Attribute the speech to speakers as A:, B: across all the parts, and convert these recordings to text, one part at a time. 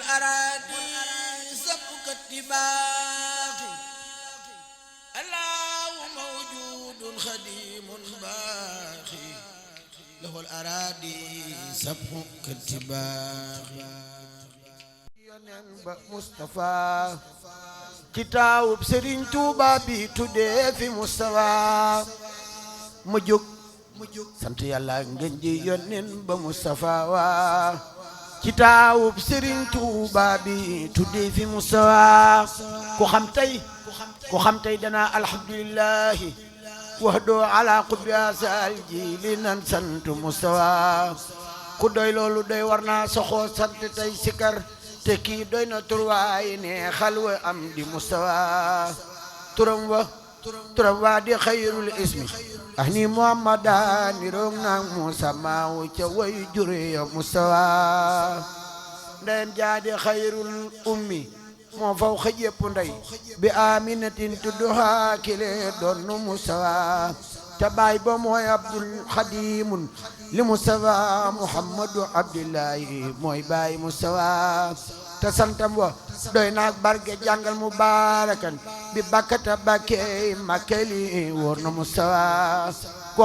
A: الأراضي سبك اتباع الله موجود خديم باقي له الأراضي سبك اتباع
B: Mustafa kitaabub Serigne Touba bi tuddee fi Mustafa mu jóg sant Yàlla ngeen ji yónneen ba Mustafa wa kitaabub Serigne Touba bi tuddee fi Mustafa ku xam tey dana alhamdulillah wahdo ala qutbi asal ji li nan sant Mustafa ku doy loolu doy war naa soxoo sant tey sikar te kii doy na turwaay ne xalwa am di Mustafa turam wa di xayrul ismi ahni muhammadan niroog naag Musa maaw ca way jure ya Mustafa ndeyam jaadi xayrul ummi moo faw xëjëpp ndey bi aminatin tudduha kile doon nu Mustafa te baay ba mooy abdul xadimun li Mustafa muhammadu abdillahi mooy baay Mustafa te santam wa doy naag barke jàngal mubarakan bi bakkata bakkey makkeli wóor na Mustafa ku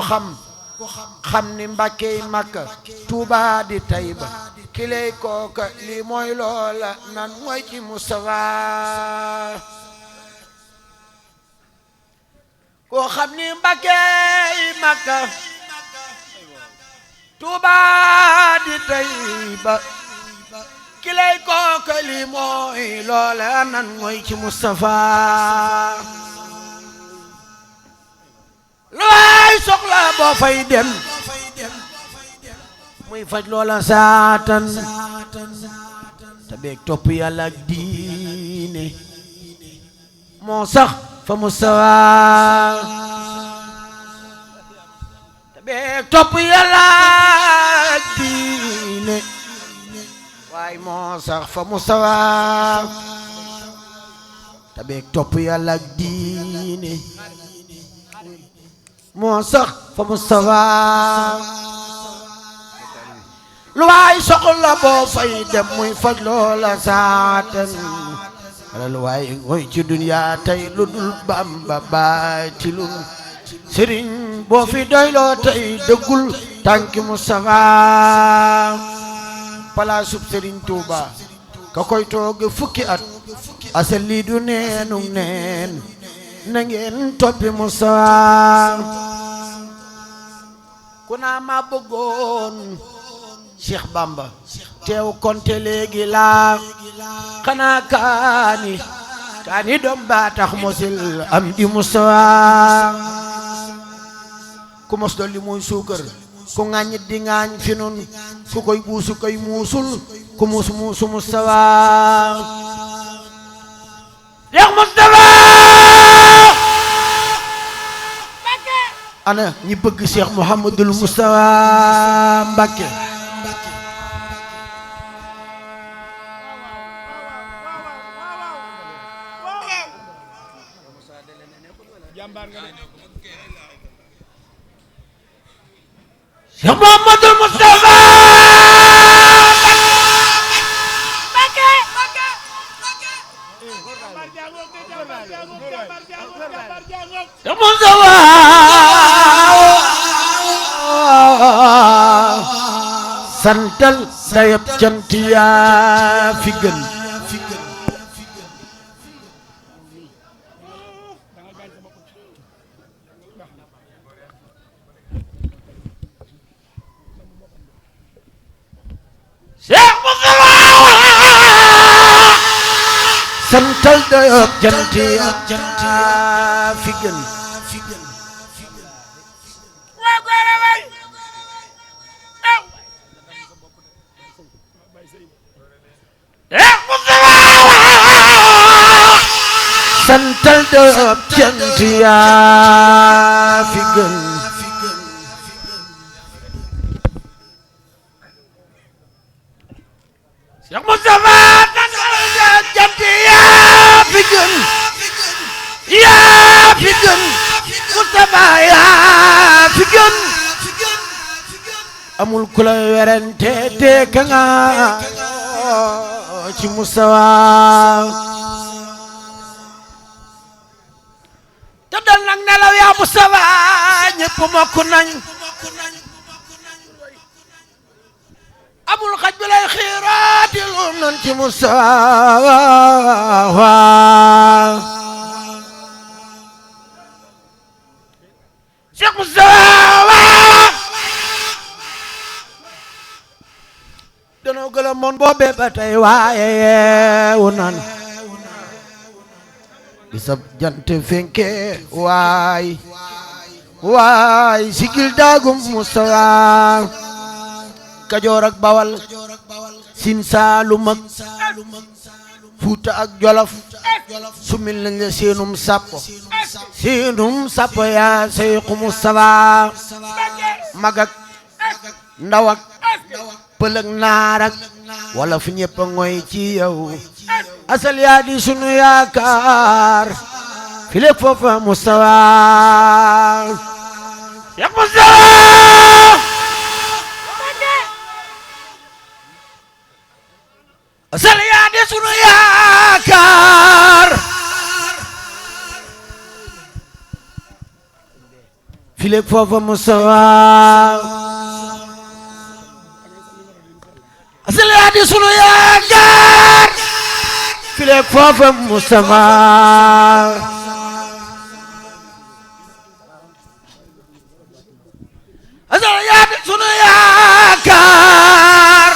B: xam ni mbakkey makka Tuuba di Tayba kiley kooka lii mooy loola nan mooy ci Mustafa koo xam ni mbakkey makka Tuuba di Tayba kiley kooka lii mooy loola nan mooy ci Mustafa looy soxla boo fay dem muy faj loola saatan te beeg topp Yàlla ak diine moo sax fa Mustafa te beeg topp Yàlla ak diine waay moo sax fa Mustafa te beeg topp Yàlla ak diine moo sax fa Mustafa lu waay soxla boo fay dem muy faj loola saatan wala lu waay ngoy ci dunya tey lu dul Bamba baatilun sëriñ boo fi doyloo tey dëggul tànki Mustafa palaasub Sëriñ Tuuba ka koy tooge fukki at asal lii du neenum neen na ngeen toppi Mustafa ku naa ma bëggoon Cheikh Bamba teew konte léegi laa xanaa kaani doom baa tax mosil am di Mustafa ku mos dolli muy suukar ku ŋàññit di ŋaañ fi nun ku koy buusu koy muusul ku muus muusu Mustafa Cheikh Mustafa ana ñi bëgg Cheikh Mouhamadul Mustafa Mbacké Cheikh Mouhamadul Mustafa Mbacké Cheikh Mustafa santal dayab cant yaa fi gën Cheikh Mustafa santal dayab cant yaa fi gën santal dayab cant yaa fi gën Cheikh Mustafa santal dayab cant yaa fi gën yaa fi gën Mustafa yaa fi gën amul ku la werante te ka nga ci Mustafa te dal nag nelaw yaa Mustafa ñépp mokk nañ amul xaj bi lay xiiraati lu nan ci Mustafa Cheikh Mustafa danoo gëla moon boobee ba tey waaye yeewu nan bisab jant fenke waay sigil daagum Mustafa Kajoor ak Bawal Siin Saalum ak Fuuta ak Jolof sumil nañ la seenum sappo yaa Seexu Mustafa mag ak ndaw ak pël ak naar ak wala fu ñëpp a ngoy ci yow asal yaa di sunu yaakaar file foofa Mustafa Seex Mustafa asal yaa di sunu yaakaar file foofa Mustafa asal yaa di sunu yaakaar file foofa Mustafa asal yaa di sunu yaakaar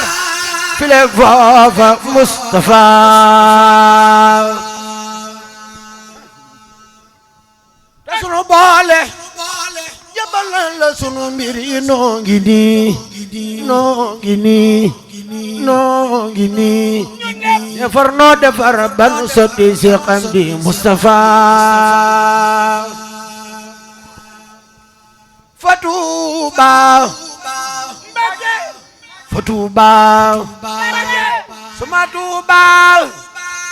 B: file foofa Mustafa te sunu boole jabal la sunu mbir yi noo ngi nii defar noo defar ban sotti si xam di Mustafa Fatuuba suma Tuuba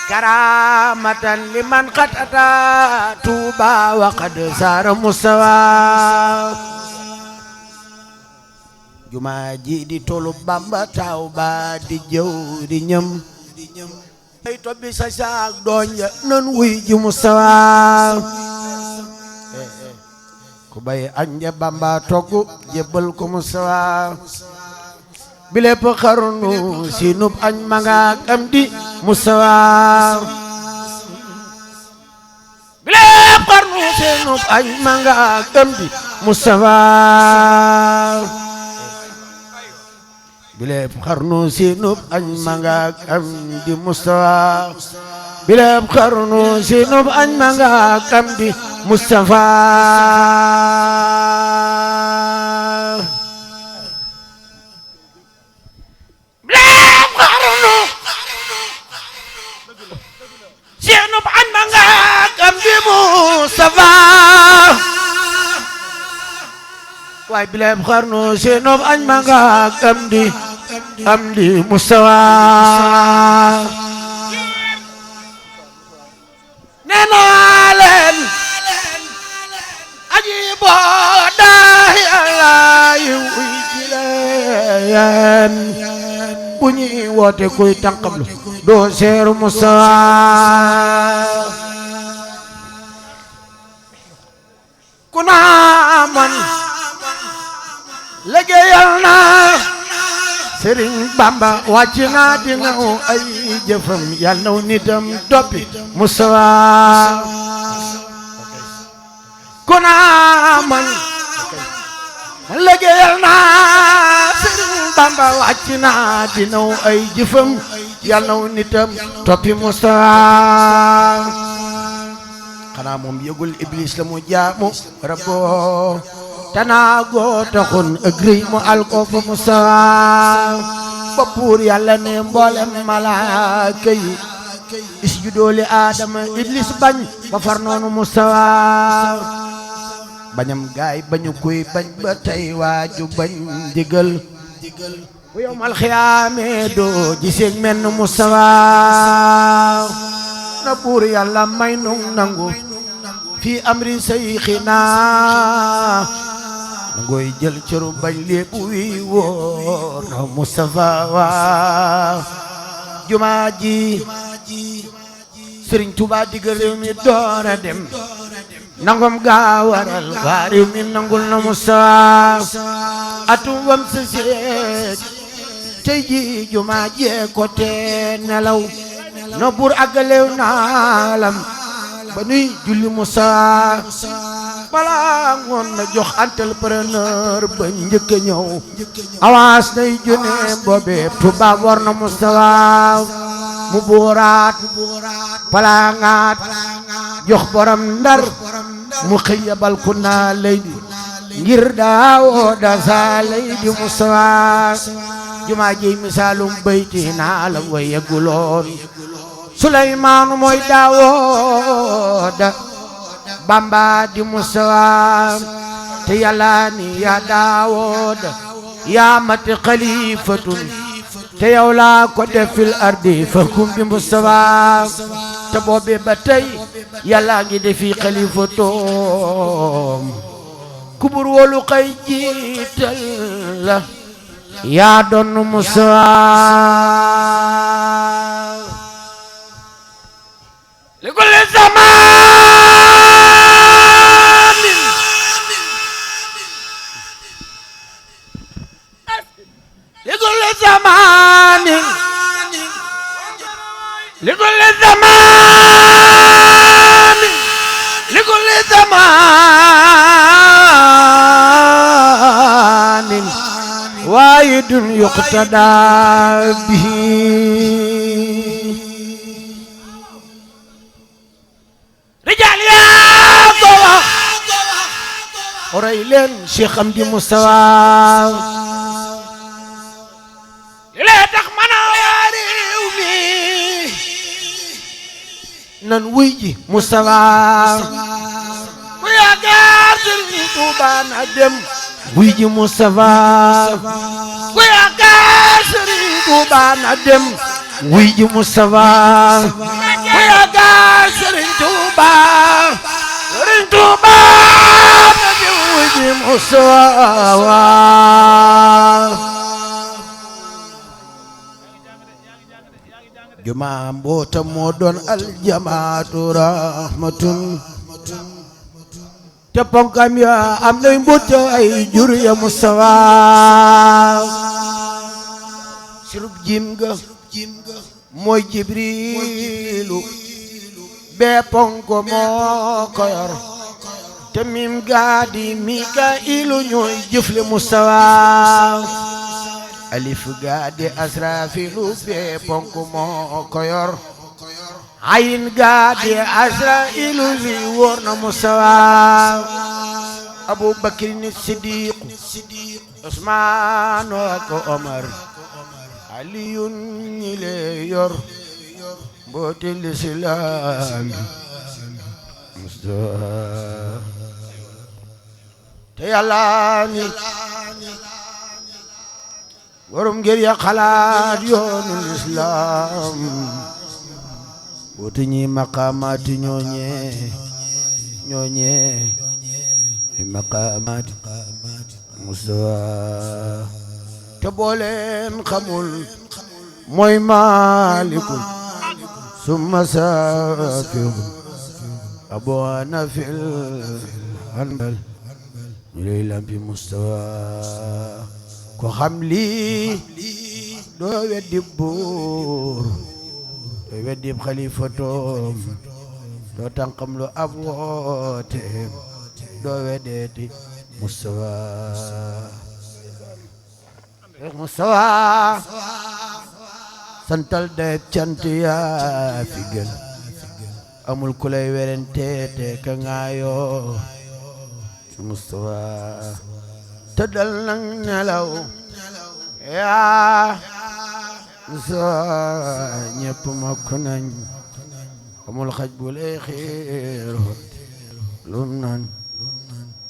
B: karamatan liman qad ata Tuuba wa qad sara Mustafa jumaa ji di tolu Bamba taw ba di jëw di ñëm ay tobbi sa saak doon ya non wuy ji Mustafa ku bay anja Bamba togg jébbal ko Mustafa bilépp xarnu sinub añ manga am di Mustafa bilépp xarnu sinub añ manga am di Mustafa bilépp xarnu sinub añ manga am di Mustafa bilépp xarnu sinub añ manga am di Mustafa Seenub añ manga am di Mustafa waay bilépp xarnu seenub añ manga am di Mustafa nee naa leen aji boo daa yàlla yi wuy ji leen bu ñuy woote kuy tànqablu doo seeru Mustafa ku naa man liggéeyal na Sëriñ Bamba wàcc na di naw ay jëfam yal naw nitam toppi Mustafa ku naa man liggéeyal na Sëriñ Bamba wàcc na di naw ay jëfam yal naw nitam toppi Mustafa xanaa moom yëgul Iblis la mu jaamu Rabbo tanaago taxun ëgri mu alko fa Mustafa ba buur Yàlla ne mboolem malaaka yi isjudu li Aadama Iblis bañ ba far noonu Mustafa bañam gaay bañu koy bañ ba tey waaju bañ digal bu yawmal xiyaame doo gisee menn Mustafa na buur Yàlla may nu nangu fi amri sayxina ngoy jël cëru bañ lépp wi woor na Mustafa jumaa ji Sëriñ Tuubaa digal réew mi doora dem nangom gaa waral waa réew mi nangul na Musaa atum wam sa seet tey ji jumaa jee ko te nelaw no buur àggalew naalam ba nuy julli Musaa balaa ngoon na jox entrepreneur ba njëkk a ñëw avance nay junne boobe tubaab war na Musaa mu buuraat palaangaat jox borom Ndar mu xëy yabal ku naa lay di ngir daawoo da saa lay di Musaa jumaa ji misaalum bayti naa la way yeguloon Suleymaanu mooy Daawooda Bamba di Musaa te Yàlla ni yaa Daawooda yaa mati xalifatun te yow laa ko def fil ardi fahkum bi Musaa te boobe ba tey Yàlla ngi defi xalifatoom kubur wolu xay jiital la yaa doon Musaa li kulli zamaanin li kulli zamaanin li kulli zamaanin li kulli zamaanin waahidun yuqtadaa bihi rijaal yaa ko wax roy leen Cheikh Amdi Musaa li lee tax mën a waa réew mi nan wuy ji Musaa ku yaakaar Sëriñ Tuubaa na dem wuy ji Musaa ku yaakaar Sëriñ Tuubaa na dem wuy ji Musaa ku yaakaar Sëriñ Tuubaa na dem wuy ji Musaa jumaa mboota moo doon aljamaatu rahmatun te ponkam ya am nay mboota ay jur ya Musaa sirub jim ga mooy Jibriilu bee ponko moo ko yor te mim gaa di Mikaa'ilu ñooy jëfle Musaa alif gaa di Asraafilu bee ponko moo ko yor ayin gaa di Asraa'ilu li wóor na Musaa Abu Bakrin Siddiq Usmaan ak Omar Aliyun ñi le yor mbooti lislaam Musaa te Yàlla ni warum ngir ya xalaat yoonu lislaam wuti ñi maqaamaati ñooñee maqaamaati Musaa te booleen xamul mooy maalikul summa saafiu Abu Hanafil Hanbal ñu lay lampi Musaa ko xam lii doo weddi buur doo weddi xalifatoom doo tànqam lu ab wooteem doo weddeeti Musaa Musaa santal de cant yaa fi gën amul ku lay werante te ka ngaayoo Musaa tëddal nang nelaw yaa Musaa ñépp mokk nañ amul xaj bu lay xiiro lum nan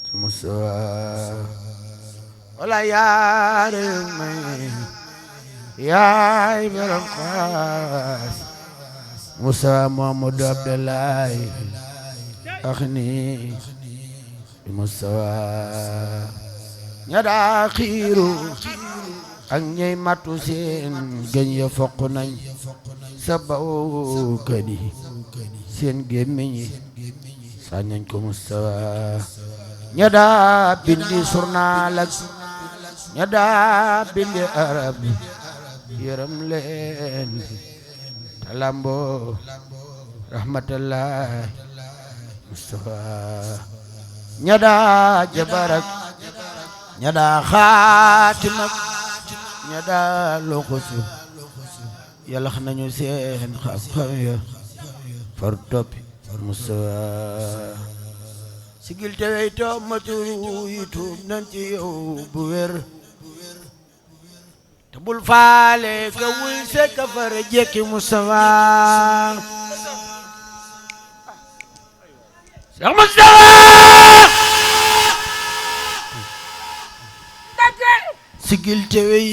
B: ci Musaa wala yaare may yaay borom xaas Musaa Muhammadu Abdullahi akhni Musaa ña daa xiiru ak ñey matu seen gëñ ya foq nañ sa bawkat yi seen gémmiñ yi sañ nañ ko Mustafa ña daa bindi journal ak ña daa bindi arab yërëm leen talambo rahmatullah Mustafa ña daa jabarak ña daa xaatimak ña daa loxosu yalax nañu seen xam-xam ya far toppi Mustafa sigil te wey to maturu yi tuub nan ci yow bu wér te bul faale ka wuy se ka far jekki Mustafa Cheikh Mustafa sigil te wey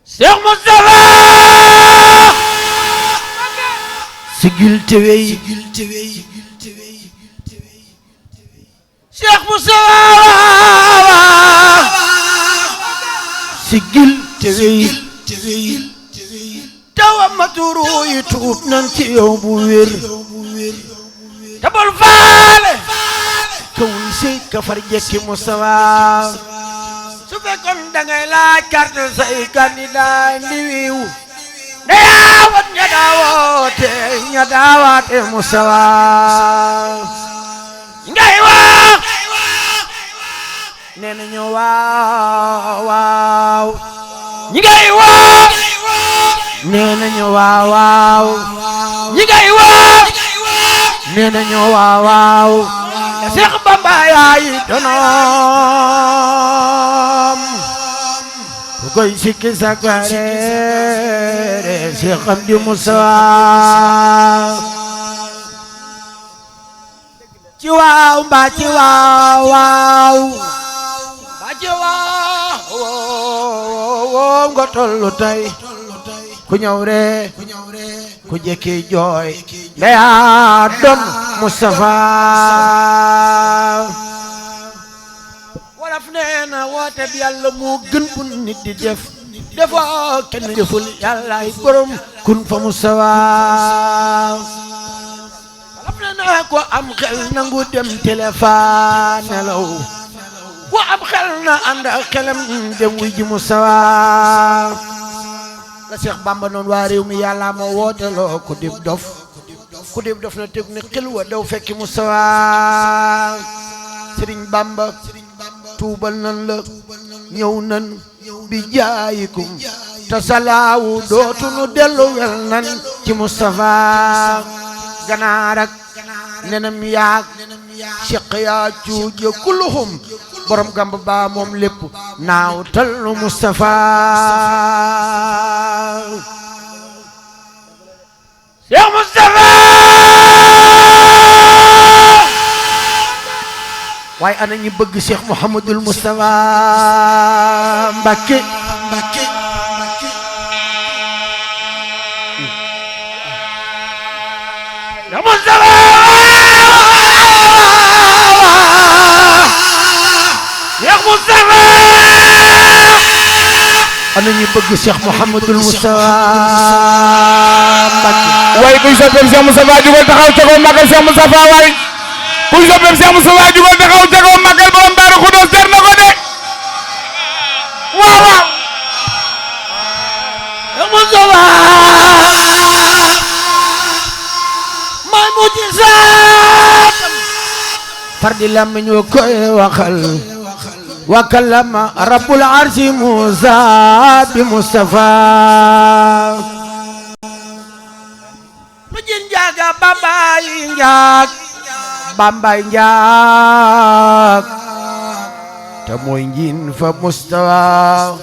B: Cheikh Mustafa sigil te wey Cheikh Mustafa sigil te wey tawa maturu yi tuub nan ci yow bu wér te bul faale ka wuy sey ka far jekki Mustafa su fekkoon dangay laaj carte say candidat ndi wiiw ne yaa wat ña daawoote Mustafa ngay wax nee na ñu waaw ñi ngay wax nee na ñu waaw ñi ngay wax nee na ñu waaw Seex Bamba yaay donoom ku koy sikki sakare Seex Amdi Mustafa ci waaw mbaa ci waaw mbaa ci waaw nga tollu tey ku ñëw ree ku jekki jooy ndeyaa doon Mustafa wolof nee na woote bi Yàlla moo gën bu nit di def defoo kenn deful Yàllaay borom kun fa Mustafa wolof nee na ko am xel nangu dem téléphone nelaw ku am xel na ànd ak xelam dem wuy ji Mustafa la Cheikh Bamba noon waa réew mi Yàlla ma woote loo ku dib dof na teg ne xel wa daw fekki Mustafa Sëriñ Bamba tuubal nan la ñëw nan bi jaayikum te salaawu dootunu dellu wel nan ci Mustafa ganaar ak nenam yaag Cheikh yaa cuuj kulluhum borom gamba ba moom lépp naaw tallu Mustafa Cheikh Mustafa waaye ana ñi bëgg Cheikh Mouhamadul Mustafa Mbacké Cheikh Mustafa Cheikh Mustafa ana ñi bëgg Cheikh Mouhamadul Mustafa Mbacké
C: waaye kuy soppeem Cheikh Moustapha jugal taxaw ca kaw magal Cheikh Moustapha waay kuy soppeem Cheikh Moustapha jugal taxaw ca kaw magal borom Daaru Xudoos jar na ko de waaw waaw
B: Cheikh Moustapha may mujjizaat fardi lamiñ wa koy waxal wa kallama rabbul arsi Musa bi Mustafa jin jaaga bambay njaag te mooy njiin fa Mustafa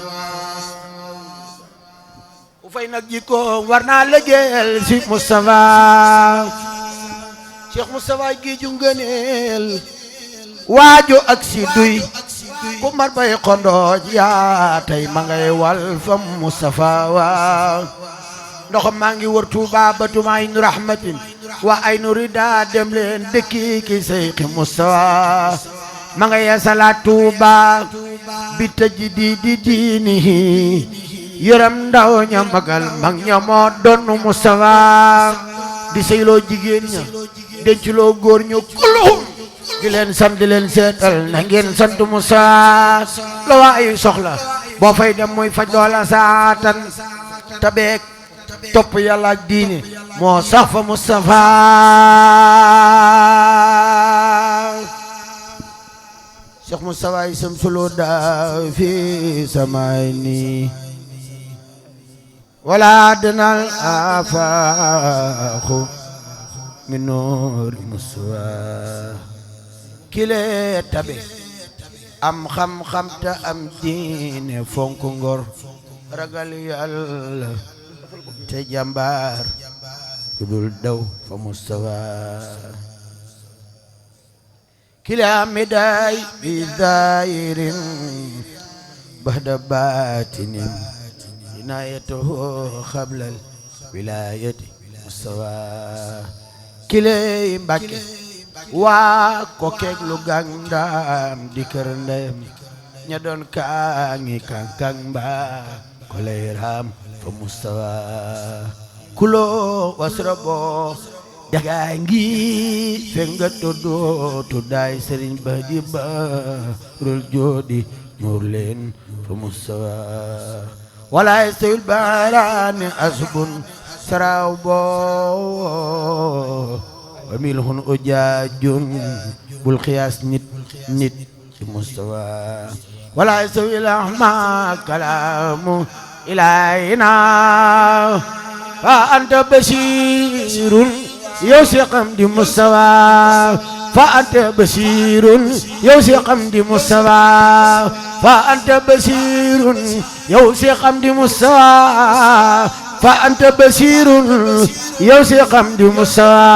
B: u fay nag jikko war naa liggéeyal si Mustafa Cheikh Mustafa gi ju ngëneel waajo ak si duy ku mar bay xondooj yaa tey ma ngay wal fa Mustafa waaw ndox maa ngi wër Tuuba batuma aynu rahmatin wa aynu rida dem leen dëkki ki Seyxi Mustafa ma nga yeesalaat Tuuba bi tajdidi diinihi yaram ndaw ña magal mag ña moo doon Mustafa di sëyloo jigéen ña denculoo góor ñu kulluhum di leen sant di leen seetal na ngeen sant Mustafa la waay soxla boo fay dem muy faj loola saatan tabeek topp yàlla ak diine moo sax fa Mustafa Cheikh Mustafa yi sam solo daa fi samayni wala denal afaaxu min nuuri Mustafa kile tabe am xam-xam te am diine fonk ngor ragal yàlla te jàmbaar ku dul daw fa Mustafa kile am midaay bi zaahirin bahda baatinin inayatuhu xablal wilayati Mustafa kile Mbàkke waa ko keeg lu gang ndaam di kër ndeyam ña doon kaangi kankang mbaa ko lay raam fa Mustafa kulo wasrabo daga ngi fenga todo tudday Serigne Badi Ba rul jodi nur leen fa Mustafa wala sayul barani asbun saraw bo wa milhun ujaajun bul xiyaas nit ci Mustafa wala sayul ahma kalamu ilayna fa anta basirun yow si xam di Mustafa fa anta basirun yow si xam di Mustafa fa anta basirun yow si xam di Mustafa fa anta basirun yow si xam di Mustafa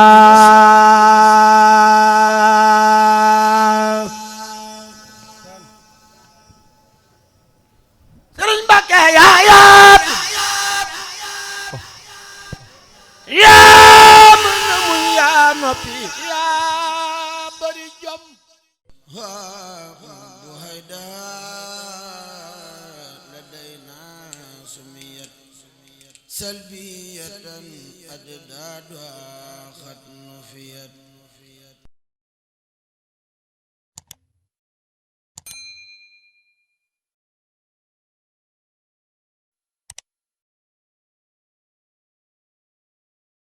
B: Serigne Mbacké yaayat yaa mën na muñ yaa noppi yaa bari jom
A: bu hayda ladayna sumiyat salbiyatan addaduha